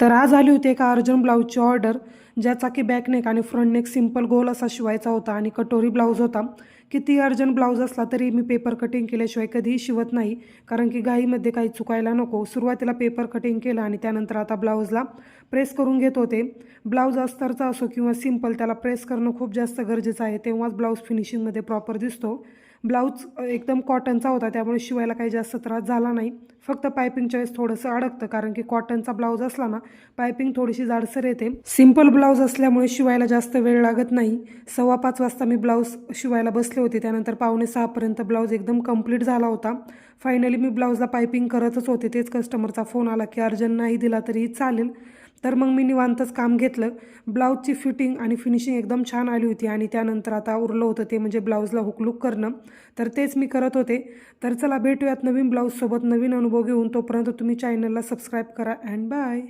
तर आज आली होती एका अर्जंट ब्लाऊजची ऑर्डर, ज्याचा की बॅक नेक आणि फ्रंट नेक सिंपल गोल असा शिवायचा होता आणि कटोरी ब्लाऊज होता. किती अर्जंट ब्लाऊज असला तरी मी पेपर कटिंग केल्याशिवाय कधीही शिवत नाही, कारण की घाईमध्ये काही चुकायला नको. सुरुवातीला पेपर कटिंग केलं आणि त्यानंतर आता ब्लाऊजला प्रेस करून घेत होते. ब्लाऊज अस्तरचा असो किंवा सिंपल, त्याला प्रेस करणं खूप जास्त गरजेचं आहे, तेव्हाच ब्लाऊज फिनिशिंगमध्ये प्रॉपर दिसतो. ब्लाऊज एकदम कॉटनचा होता, त्यामुळे शिवायला काही जास्त त्रास झाला नाही. फक्त पायपिंगच्या वेळेस थोडंसं अडकतं, कारण की कॉटनचा ब्लाऊज असला ना, पायपिंग थोडीशी जाडसर येते. सिंपल ब्लाऊज असल्यामुळे शिवायला जास्त वेळ लागत नाही. 5:15 वाजता मी ब्लाऊज शिवायला बसले होते, त्यानंतर 5:45 पर्यंत ब्लाऊज एकदम कंप्लीट झाला होता. फायनली मी ब्लाऊजला पायपिंग करतच होते, तेच कस्टमरचा फोन आला की अर्जंट नाही दिला तरी चालेल. तर मग मी निवांतच काम घेतलं. ब्लाऊजची फिटिंग आणि फिनिशिंग एकदम छान आली होती आणि त्यानंतर आता उरलं होतं ते म्हणजे ब्लाऊजला हुकलूक करणं. तर तेच मी करत होते. तर चला भेटूयात नवीन ब्लाऊजसोबत, नवीन अनुभव घेऊन. तोपर्यंत तुम्ही चॅनलला सबस्क्राईब करा अँड बाय.